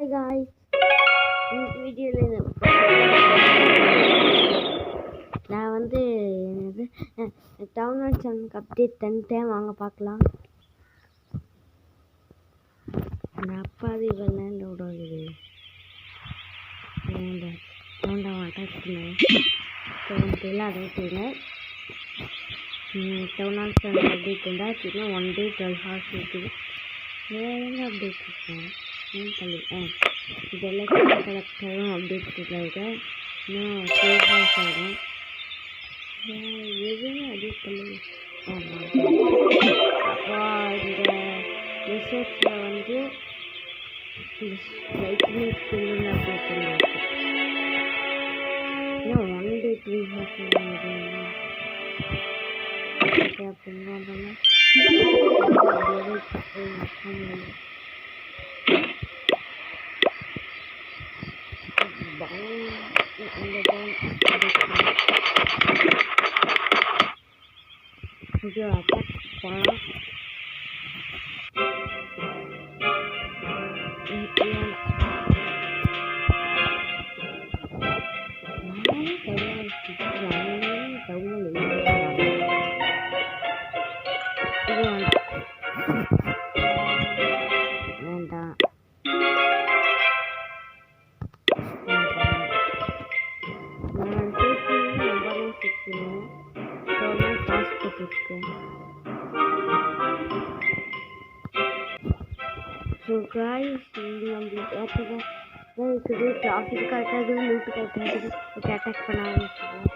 Hi guys, இந்த வீடியோவில் நான் என்னது டவுன் ஹால் சேனலுக்கு அப்டேட் தந்துட்டேன். வாங்க பார்க்கலாம். நான் அப்பாது இவ்வளோ லோட் ஆகுது எல்லாம் அடைச்சிங்க. டவுன் ஹால் சேனல் அப்டேட் இருந்தால் 1 day 12 hours இருக்குது. வேறு அப்டேட் இருக்கேன் இதெல்லாம் கலெக்டரும் அப்டேட் இருக்க இன்னும் 3 hours ஆகும். எதுவுமே அப்டேட் பண்ணி இந்த ரிசர்ச்சில் லைட்னிங் ஸ்கில் அப்டேட் பண்ணியிருக்கு. இன்னும் 1 day 3 hours அப்படின்னா video attack பண்ணலாம். வேண்டாம் ஸோ காய்ஸ் நம்மளுக்கு ஏற்றதான் இருக்குது. ட்ராஃபிக் கரெக்டாக இருக்குது, லூட்டு கரெக்டாக இருக்குது. ஓகே, அட்டாக் பண்ண ஆரம்பிச்சிடுவோம்.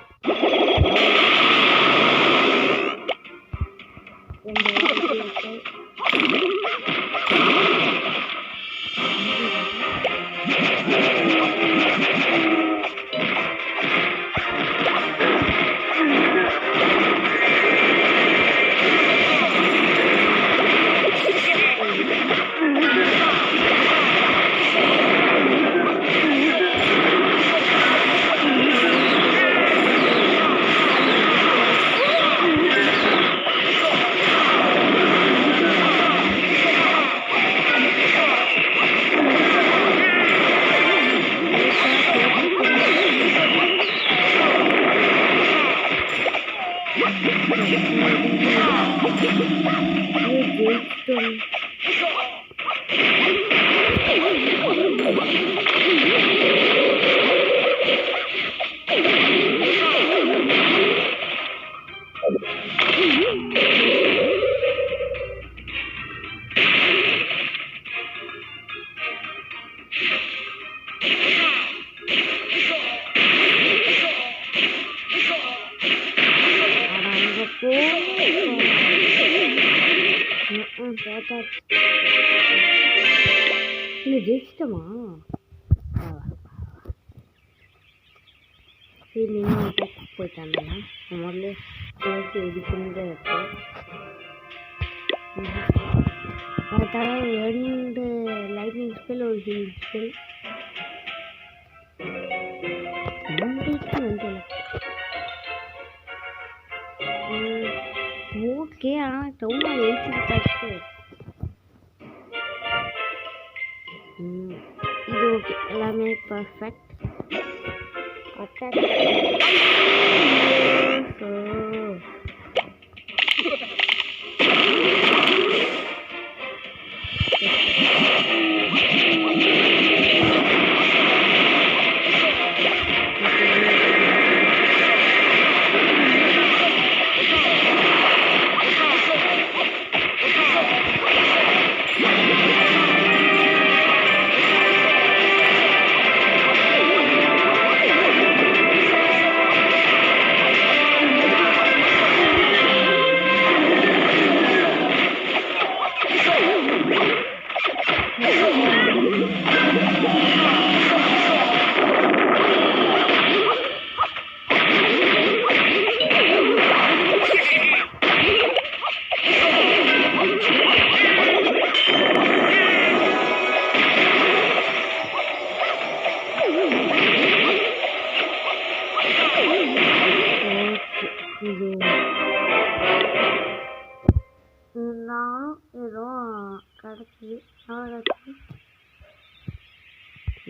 இல்லை ஜெயிச்சிட்டோமா? சரி, நீங்கள் அட்டாக் போயிட்டாங்கன்னா முதல்ல எடிஷன் தான் இருக்கும். கரெக்டாக 2 லைட்னிங் ஸ்பெல், ஒரு ஹீல் ஸ்பெல். ஓகே, ஆனால் டவுன் 8 பார்த்து இது ஓகே, எல்லாமே பர்ஃபெக்ட்.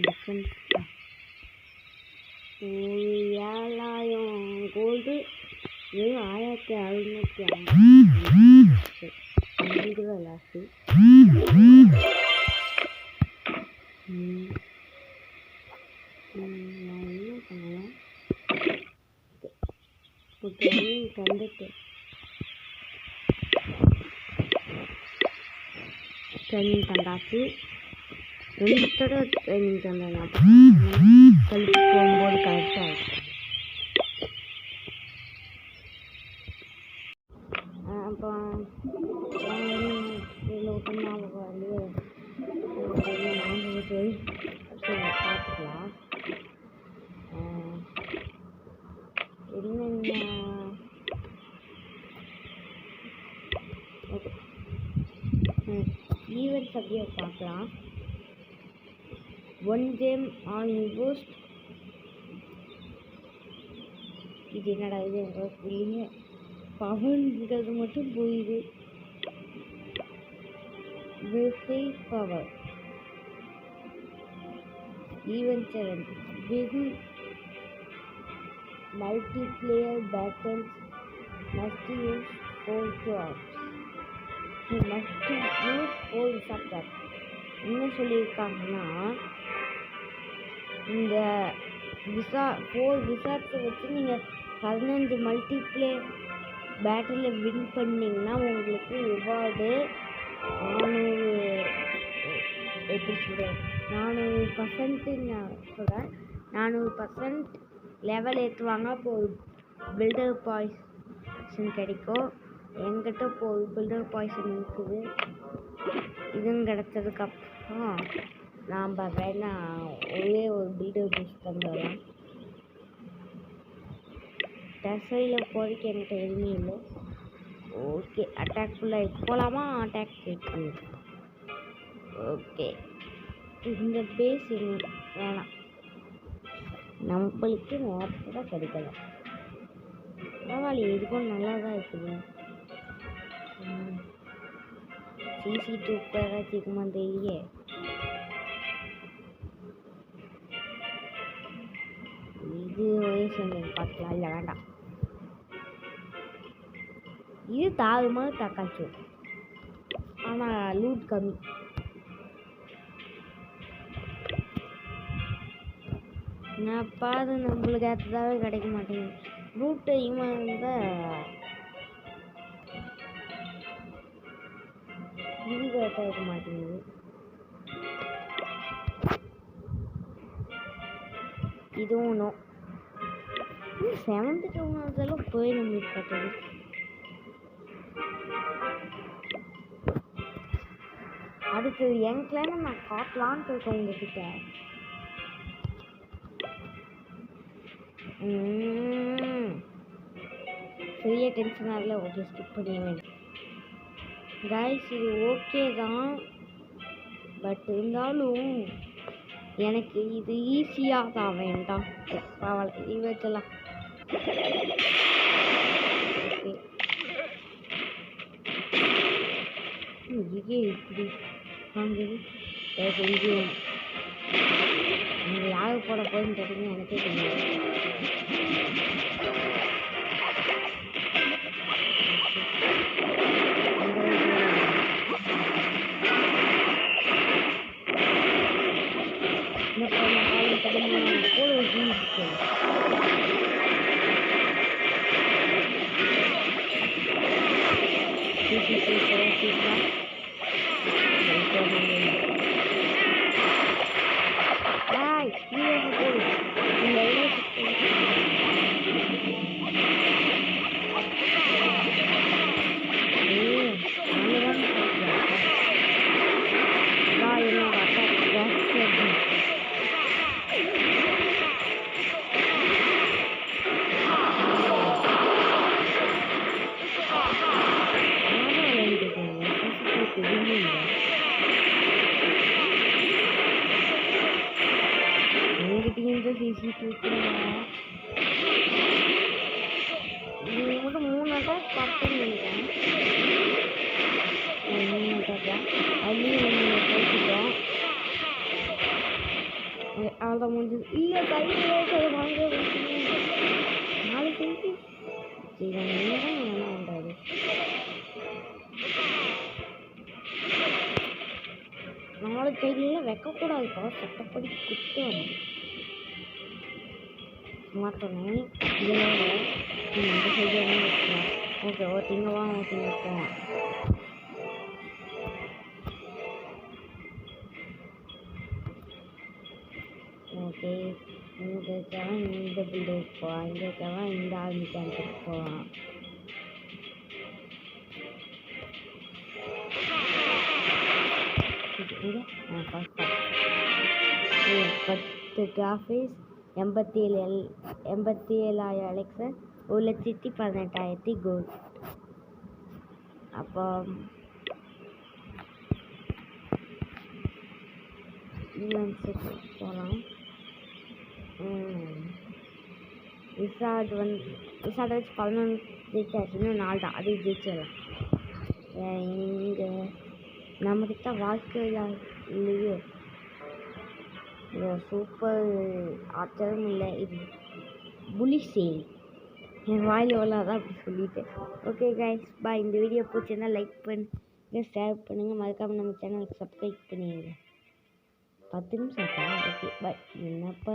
டிஃபென்ஸ் 7000 கோல்டு வெறும் 1650 எங்களுக்கு தான் லாஸ்ட்டு. நான் என்ன பண்ணலாம் ஓகே தந்துட்டு ட்ரைனிங் தந்தாச்சு. 2 தடவை ட்ரைனிங் தந்தேன். கழிச்சு போகும்போது கரெக்டாக இருக்கும். அப்புறம் பார்த்துக்கலாம். என்னென்ன ஈவெண்ட்ஸ் அப்படியே பார்க்கலாம். 1 கேம் ஆன் பூஸ்ட். இது என்னடா இது இல்லைங்க, பவர்ங்கிறது மட்டும் போயிடுது. Power event challenge win multiplayer battles must use 4 jobs. You must use 4 receptors. என்ன சொல்லியிருக்காங்கன்னா, இந்த 4 ரிசார்ட்ஸை வச்சு நீங்கள் 15 மல்டிப்ளேயர் பேட்டிலில் வின் பண்ணிங்கன்னா உங்களுக்கு ரிவார்டு 400 எப்படி சொல்கிறேன் 400% நான் சொல்கிறேன் 400% லெவல் ஏற்றுவாங்க. அப்போது பில்டர் பாய்சன் கிடைக்கும். என்கிட்ட இப்போது பில்டர் பாய்சன் இருக்குது. இதுவும் கிடச்சதுக்கப்புறம் நாம் வேணா ஒரே ஒரு பில்டர் பூஸ்ட் தந்துடலாம். டெசையில் போகிறதுக்கு என்கிட்ட எதுவுமே இல்லை. ஓகே, அட்டாக் ஃபுல்லாக போகலாமா? அட்டாக் இருக்குது. ஓகே, இந்த பேஸ் வேணாம், நம்மளுக்கு நேரத்தில் தான் கிடைக்கல. பரவாயில்ல, இதுக்கும் நல்லா தான் இருக்குது. சிசி டூப்பராக சீக்கிரமாக தெரியலையே. இது பார்க்கலாம். இல்லை வேண்டாம், இது தாறுமாறு தக்காச்சு, ஆனால் லூட் கம்மி. நான் பாது நம்மளுக்கு ஏற்றதாவே கிடைக்க மாட்டேங்குது. ரூட் அதிகமாக இருந்தால் இது கரெக்டாக இருக்க மாட்டேங்குது. இதுவும் ஒன்றும் 7th டவுன் போய் நம்மளுக்கு பார்த்தது. அடுத்து என் கிளானை நான் காட்டலான்ட்டு இருக்கேன் உங்ககிட்ட. பெரிய டென்ஷன் ஆகல. ஓகே, ஸ்கிப் பண்ணிடுவேன் கைஸ். இது ஓகே தான், பட் இருந்தாலும் எனக்கு இது ஈஸியாக தான் வேண்டாம். பரவாயில்ல, இது வச்சலாம். ஓகே, இது இப்படி வாங்குது. செஞ்சும் நீங்கள் யாரு போட போகுதுன்னு கேட்டீங்கன்னா எனக்கே தெரியாது. மட்டும் 3 அட்டாக் பார்த்தேன்னு நினைக்கிறேன். 3 அட்டாக் தான். அதுலேயும் 1 போய்க்கிட்டோம். அவ்வளோ முடிஞ்சது. இல்லை சைக்கிள் வாங்க 4 சைக்கிள். சரி என்ன தான் என்ன பண்ணுறது. நாலு சைக்கிள்லாம் வைக்கக்கூடாதுப்பா, சட்டப்படி குத்தம். மாட்டோன்னே இதெல்லாம் இந்த சைடு வேணால் வச்சுக்கலாம். ஓகே ஓகேங்க வா ஓகேங்க போவோம். ஓகே இங்கே இருக்கவன் இந்த பில்டிங்க்கு போவான், இங்கே இருக்கவன் இந்த ஆர்மி கேம்புக்கு போவான். இங்கே 10 டிராஃபிஸ் 87,000 எலெக்ஷன் 1,18,000 கோல்ட். அப்போ ஈவெண்ட்ஸுக்கு போகலாம். விசார்ட் விசார்ட்டை வச்சு 11 ஜெயிச்சாச்சு, இன்னும் 4 தான், அது ஜெயிச்சிடலாம். இங்கே நம்மக்கிட்ட வாழ்க்கையா இல்லையே. இது சூப்பர் ஆச்சரியம் இல்லை, இது புலி சேல். என் வாயில் எவ்வளோதான் அப்படி சொல்லிட்டேன். Okay guys bye. இந்த வீடியோ பிடிச்சிருந்தா லைக் பண்ணுங்க, ஷேர் பண்ணுங்கள், மறக்காமல் நம்ம சேனலுக்கு சப்ஸ்கிரைப் பண்ணிடுங்க. 10 நிமிஷம் ஆச்சா? Okay bye. என்னப்பா